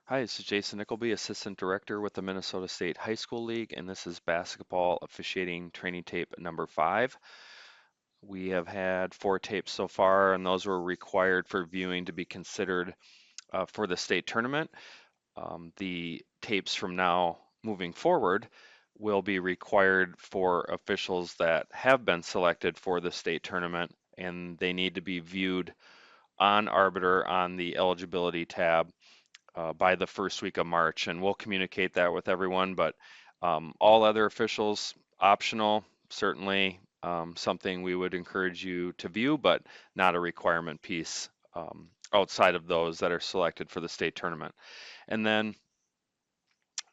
Hi, this is Jason Nickleby, Assistant Director with the Minnesota State High School League, and this is basketball officiating training tape number 5. We have had 4 tapes so far, and those were required for viewing to be considered for the state tournament. The tapes from now moving forward will be required for officials that have been selected for the state tournament, and they need to be viewed on Arbiter on the eligibility tab by the first week of March, and we'll communicate that with everyone. But all other officials, optional, certainly something we would encourage you to view, but not a requirement piece outside of those that are selected for the state tournament. And then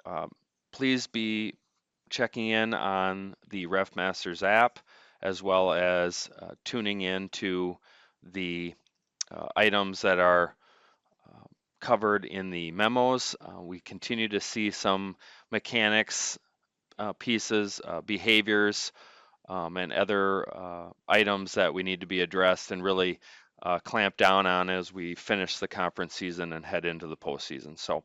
uh, please be checking in on the Ref Masters app, as well as tuning in to the items that are uh, covered in the memos. We continue to see some mechanics pieces, behaviors, and other items that we need to be addressed and really clamp down on as we finish the conference season and head into the postseason. So,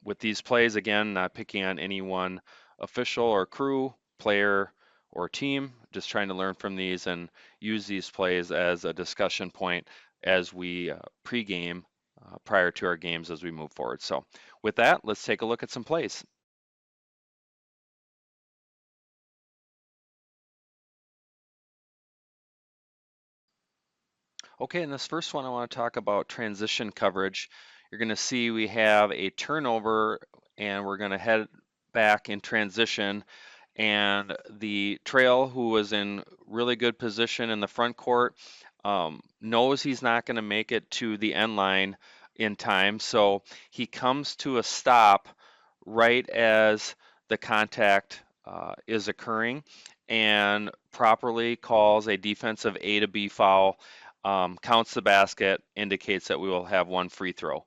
with these plays, again, not picking on any one official or crew, player, or team, just trying to learn from these and use these plays as a discussion point as we pregame prior to our games as we move forward. So, with that, let's take a look at some plays. Okay, in this first one, I want to talk about transition coverage. You're going to see we have a turnover and we're going to head back in transition. And the trail, who was in really good position in the front court, knows he's not going to make it to the end line in time. So he comes to a stop right as the contact is occurring and properly calls a defensive A to B foul, counts the basket, indicates that we will have one free throw.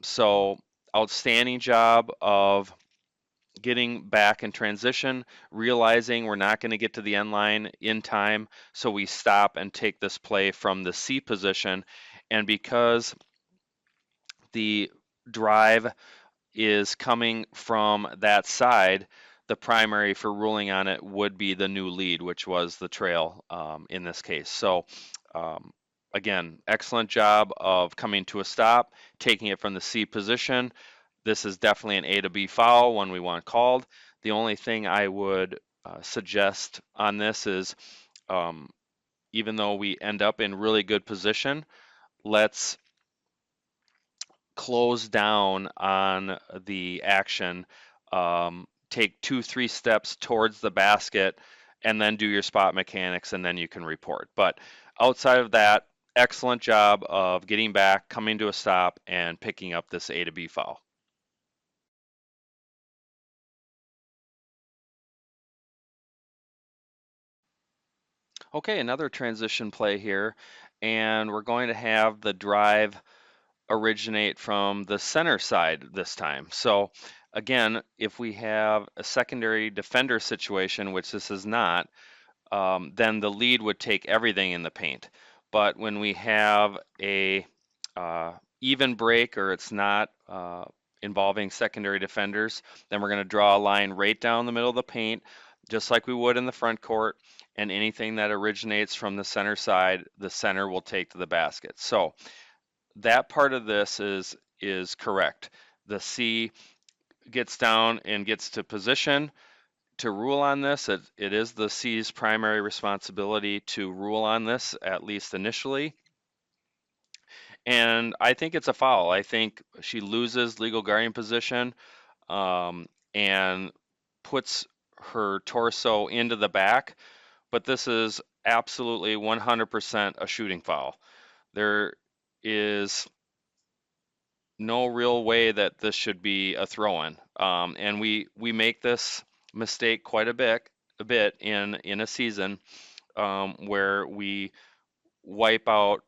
So outstanding job of getting back in transition, realizing we're not going to get to the end line in time, so we stop and take this play from the C position. And because the drive is coming from that side, the primary for ruling on it would be the new lead, which was the trail in this case. So, um, again, excellent job of coming to a stop, taking it from the C position. This is definitely an A to B foul, one we want called. The only thing I would suggest on this is um, even though we end up in really good position, let's close down on the action, take 2, 3 steps towards the basket, and then do your spot mechanics, and then you can report. But outside of that, excellent job of getting back, coming to a stop, and picking up this A to B foul. Okay, another transition play here, and we're going to have the drive originate from the center side this time. So again, if we have a secondary defender situation, which this is not, then the lead would take everything in the paint. But when we have a even break or it's not involving secondary defenders, then we're going to draw a line right down the middle of the paint, just like we would in the front court. And anything that originates from the center side, the center will take to the basket. So that part of this is correct. The C gets down and gets to position to rule on this. It is the C's primary responsibility to rule on this, at least initially. And I think it's a foul. I think she loses legal guardian position and puts her torso into the back. But this is absolutely 100% a shooting foul. There is no real way that this should be a throw-in. And we make this mistake quite a bit in a season where we wipe out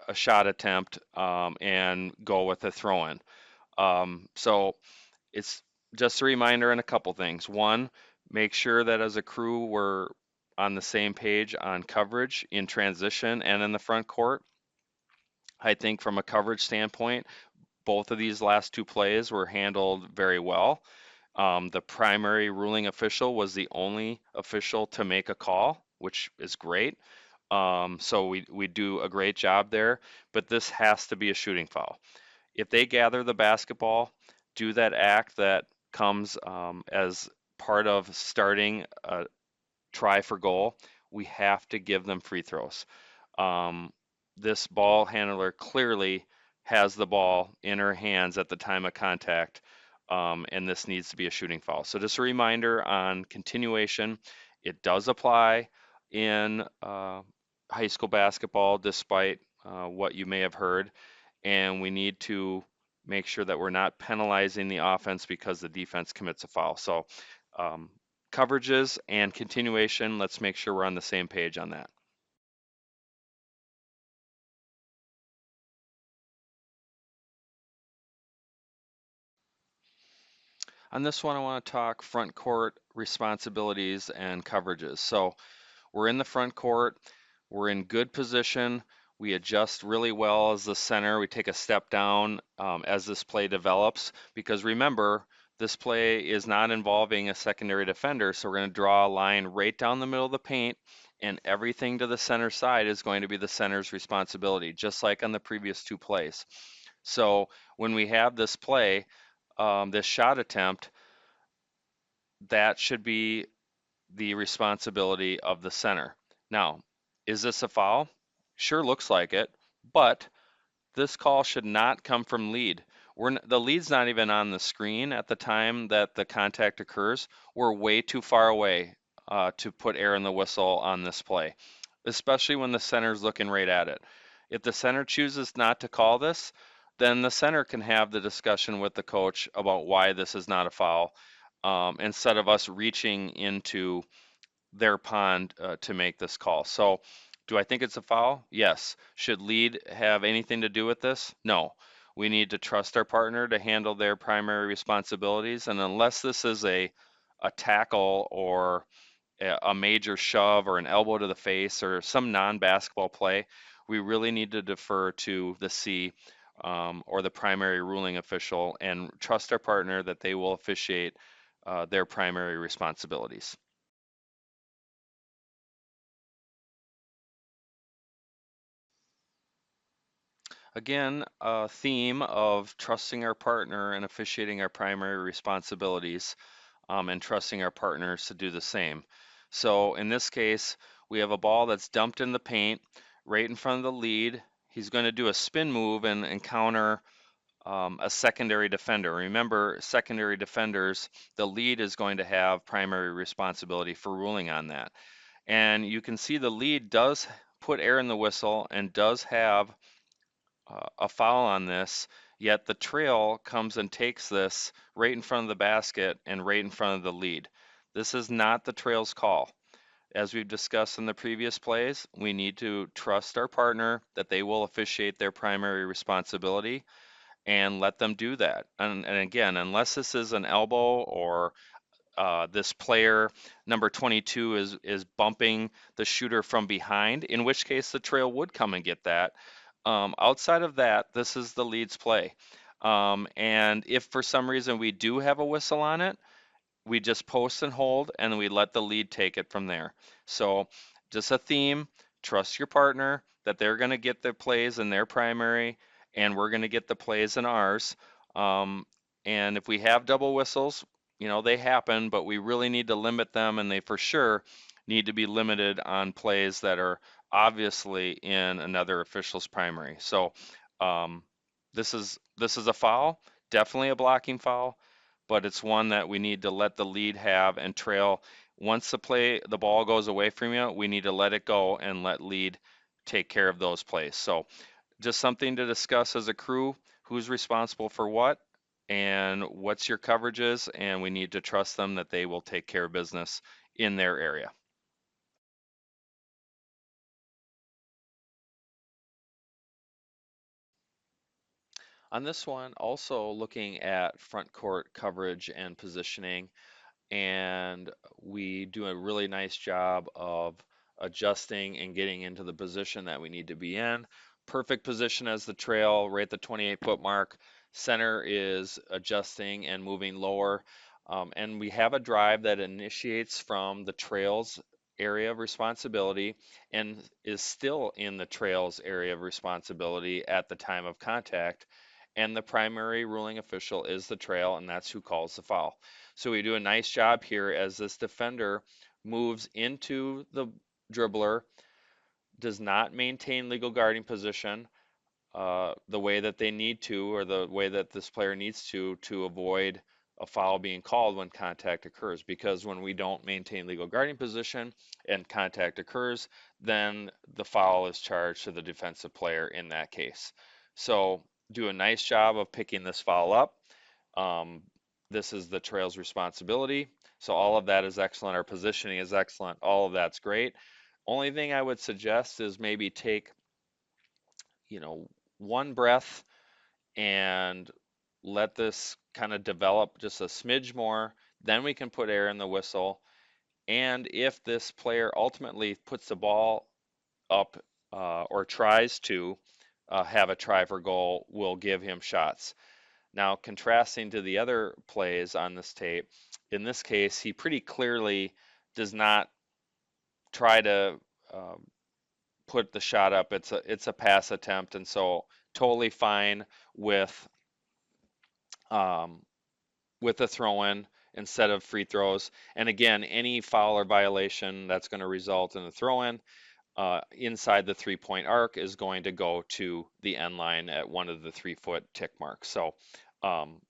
a shot attempt and go with a throw-in. So it's just a reminder on a couple things. One, make sure that as a crew we're on the same page on coverage in transition and in the front court. I think from a coverage standpoint, both of these last two plays were handled very well. The primary ruling official was the only official to make a call, which is great. So we do a great job there, but this has to be a shooting foul. If they gather the basketball, do that act that comes as part of starting a try for goal, we have to give them free throws. Um, this ball handler clearly has the ball in her hands at the time of contact, and this needs to be a shooting foul. So just a reminder on continuation, it does apply in high school basketball, despite what you may have heard, and we need to make sure that we're not penalizing the offense because the defense commits a foul. So um, coverages and continuation, let's make sure we're on the same page on that. On this one, I want to talk front court responsibilities and coverages. So we're in the front court, we're in good position. We adjust really well as the center. We take a step down as this play develops because remember, this play is not involving a secondary defender. So we're going to draw a line right down the middle of the paint, and everything to the center side is going to be the center's responsibility, just like on the previous two plays. So when we have this play, this shot attempt, that should be the responsibility of the center. Now, is this a foul? Sure looks like it, but this call should not come from lead. The lead's not even on the screen at the time that the contact occurs. We're way too far away to put air in the whistle on this play, especially when the center's looking right at it. If the center chooses not to call this, then the center can have the discussion with the coach about why this is not a foul, instead of us reaching into their pond to make this call. So, do I think it's a foul? Yes. Should lead have anything to do with this? No. We need to trust our partner to handle their primary responsibilities, and unless this is a tackle or a major shove or an elbow to the face or some non-basketball play, we really need to defer to the C or the primary ruling official and trust our partner that they will officiate their primary responsibilities. Again, a theme of trusting our partner and officiating our primary responsibilities, and trusting our partners to do the same. So in this case, we have a ball that's dumped in the paint right in front of the lead. He's going to do a spin move and encounter a secondary defender. Remember, secondary defenders, the lead is going to have primary responsibility for ruling on that. And you can see the lead does put air in the whistle and does have a foul on this, yet the trail comes and takes this right in front of the basket and right in front of the lead. This is not the trail's call. As we've discussed in the previous plays, we need to trust our partner that they will officiate their primary responsibility and let them do that. And again, unless this is an elbow or this player number 22 is bumping the shooter from behind, in which case the trail would come and get that. Outside of that, this is the lead's play. And if for some reason we do have a whistle on it, we just post and hold and we let the lead take it from there. So just a theme, trust your partner that they're going to get the plays in their primary and we're going to get the plays in ours. Um, and if we have double whistles, they happen, but we really need to limit them and they for sure need to be limited on plays that are obviously in another official's primary. So um, this is a foul, definitely a blocking foul, but it's one that we need to let the lead have and trail. Once the ball goes away from you, we need to let it go and let lead take care of those plays. So just something to discuss as a crew, who's responsible for what and what's your coverages, and we need to trust them that they will take care of business in their area. On this one, also looking at front court coverage and positioning, and we do a really nice job of adjusting and getting into the position that we need to be in. Perfect position as the trail, right at the 28-foot mark. Center is adjusting and moving lower. And we have a drive that initiates from the trails area of responsibility and is still in the trails area of responsibility at the time of contact. And the primary ruling official is the trail, and that's who calls the foul. So we do a nice job here as this defender moves into the dribbler, does not maintain legal guarding position the way that they need to, or the way that this player needs to avoid a foul being called when contact occurs. Because when we don't maintain legal guarding position and contact occurs, then the foul is charged to the defensive player in that case. So do a nice job of picking this foul up. Um, this is the trail's responsibility. So all of that is excellent. Our positioning is excellent. All of that's great. Only thing I would suggest is maybe take, you know, one breath and let this kind of develop just a smidge more. Then we can put air in the whistle. And if this player ultimately puts the ball up or tries to have a try for goal, we'll give him shots. Now, contrasting to the other plays on this tape, in this case, he pretty clearly does not try to um, put the shot up. It's a pass attempt, and so totally fine with um, with a throw-in instead of free throws. And again, any foul or violation that's going to result in a throw-in inside the 3-point arc is going to go to the end line at one of the 3-foot tick marks. So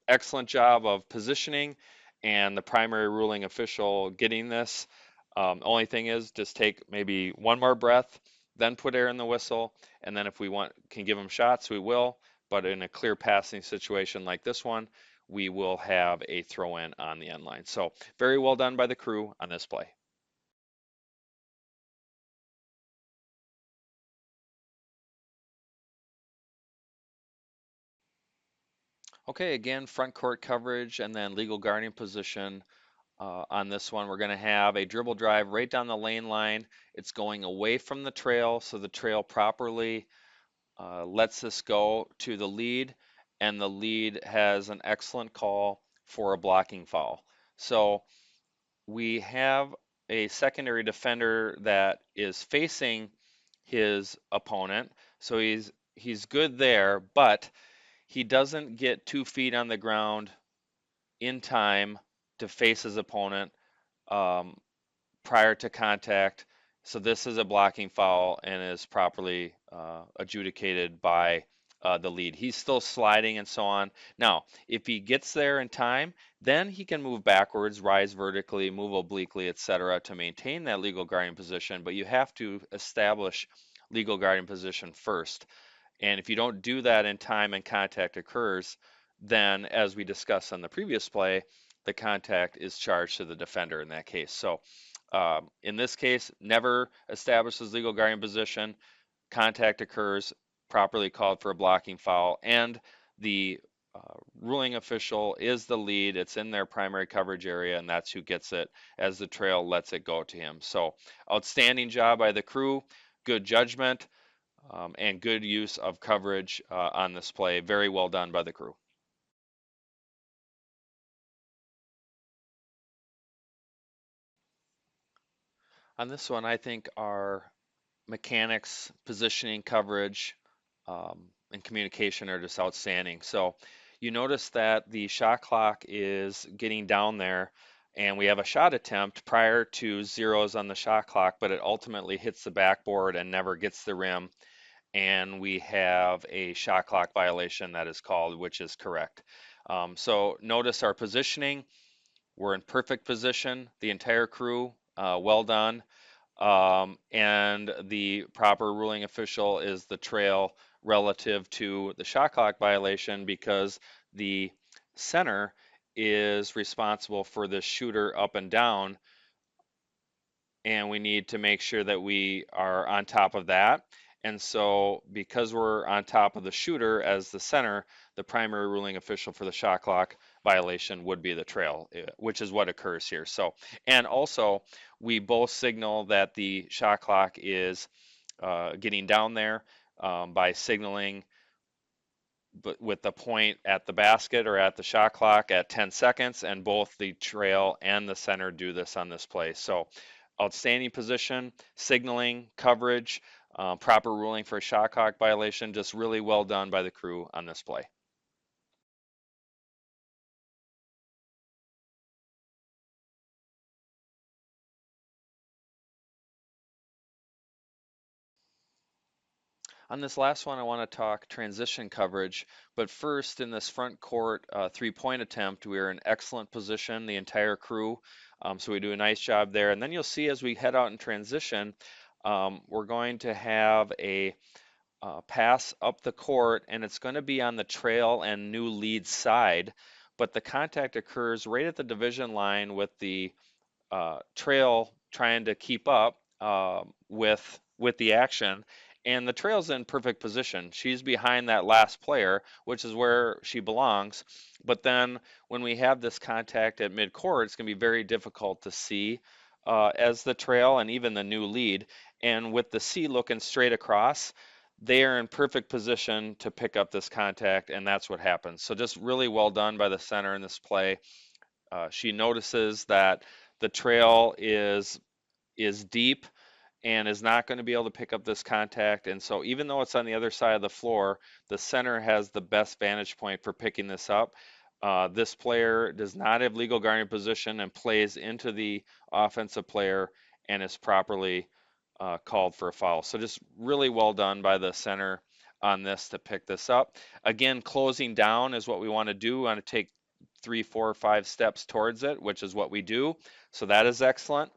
excellent job of positioning and the primary ruling official getting this. Only thing is just take maybe one more breath, then put air in the whistle, and then if we can give them shots, we will. But in a clear passing situation like this one, we will have a throw in on the end line. So very well done by the crew on this play. Okay, again, front court coverage and then legal guarding position. On this one, we're going to have a dribble drive right down the lane line. It's going away from the trail, so the trail properly lets this go to the lead, and the lead has an excellent call for a blocking foul. So we have a secondary defender that is facing his opponent, so he's good there, but he doesn't get 2 feet on the ground in time to face his opponent um, prior to contact. So this is a blocking foul and is properly adjudicated by the lead. He's still sliding and so on. Now, if he gets there in time, then he can move backwards, rise vertically, move obliquely, etc., to maintain that legal guarding position. But you have to establish legal guarding position first. And if you don't do that in time and contact occurs, then as we discussed on the previous play, the contact is charged to the defender in that case. So in this case, never establishes legal guarding position, contact occurs, properly called for a blocking foul, and the ruling official is the lead. It's in their primary coverage area, and that's who gets it as the trail lets it go to him. So outstanding job by the crew, good judgment and good use of coverage on this play. Very well done by the crew. On this one, I think our mechanics, positioning, coverage, and communication are just outstanding. So you notice that the shot clock is getting down there, and we have a shot attempt prior to zeros on the shot clock, but it ultimately hits the backboard and never gets the rim. And we have a shot clock violation that is called, which is correct. So notice our positioning. We're in perfect position, the entire crew, well done. And the proper ruling official is the trail relative to the shot clock violation because the center is responsible for the shooter up and down, and we need to make sure that we are on top of that. And so, because we're on top of the shooter as the center, the primary ruling official for the shot clock violation would be the trail, which is what occurs here. So, and also, we both signal that the shot clock is getting down there by signaling but with the point at the basket or at the shot clock at 10 seconds, and both the trail and the center do this on this play. So outstanding position, signaling, coverage, proper ruling for a shot clock violation, just really well done by the crew on this play. On this last one, I want to talk transition coverage, but first in this front court 3-point attempt, we are in excellent position, the entire crew, so we do a nice job there. And then you'll see as we head out in transition, we're going to have a pass up the court, and it's going to be on the trail and new lead side, but the contact occurs right at the division line with the trail trying to keep up with the action, and the trail's in perfect position. She's behind that last player, which is where she belongs. But then when we have this contact at midcourt, it's going to be very difficult to see as the trail and even the new lead. And with the C looking straight across, they are in perfect position to pick up this contact, and that's what happens. So just really well done by the center in this play. She notices that the trail is deep and is not going to be able to pick up this contact. And so even though it's on the other side of the floor, the center has the best vantage point for picking this up. This player does not have legal guarding position and plays into the offensive player and is properly called for a foul. So just really well done by the center on this to pick this up. Again, closing down is what we want to do. We want to take 3, 4, 5 steps towards it, which is what we do. So that is excellent.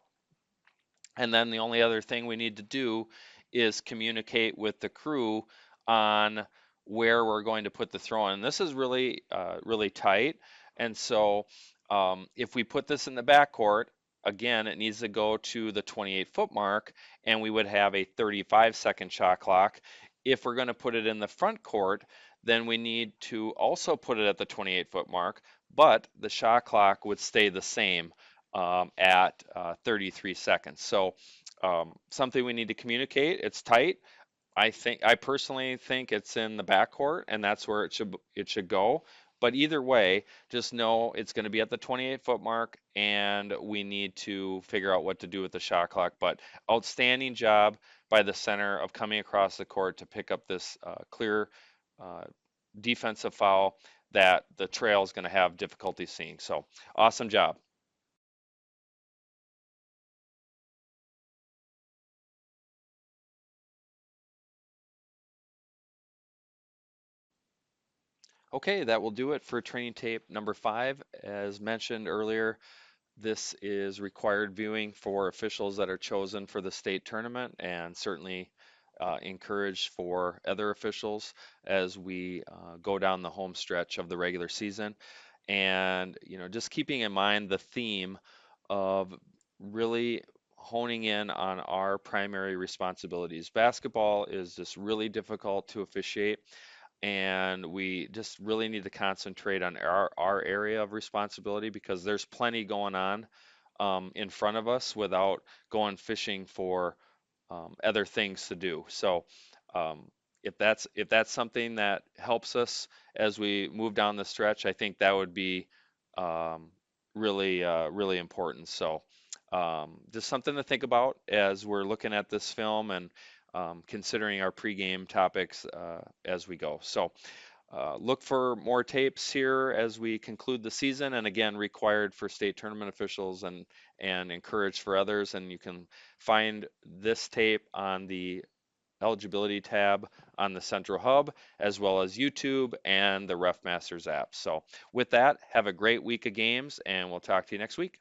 And then the only other thing we need to do is communicate with the crew on where we're going to put the throw in. This is really, really tight. And so if we put this in the backcourt, again, it needs to go to the 28-foot mark, and we would have a 35-second shot clock. If we're going to put it in the front court, then we need to also put it at the 28-foot mark, but the shot clock would stay the same at 33 seconds. So something we need to communicate. It's tight. I personally think it's in the backcourt, and that's where it should go. But either way, just know it's going to be at the 28-foot mark, and we need to figure out what to do with the shot clock. But outstanding job by the center of coming across the court to pick up this clear uh, defensive foul that the trail is going to have difficulty seeing. So awesome job. Okay, that will do it for training tape number 5. As mentioned earlier, this is required viewing for officials that are chosen for the state tournament, and certainly encouraged for other officials as we go down the home stretch of the regular season. And, just keeping in mind the theme of really honing in on our primary responsibilities. Basketball is just really difficult to officiate, and we just really need to concentrate on our area of responsibility because there's plenty going on in front of us without going fishing for other things to do. So um, if that's something that helps us as we move down the stretch, I think that would be um, really important. So just something to think about as we're looking at this film and considering our pregame topics as we go. So look for more tapes here as we conclude the season, and again, required for state tournament officials and encouraged for others. And you can find this tape on the eligibility tab on the Central Hub, as well as YouTube and the Ref Masters app. So with that, have a great week of games, and we'll talk to you next week.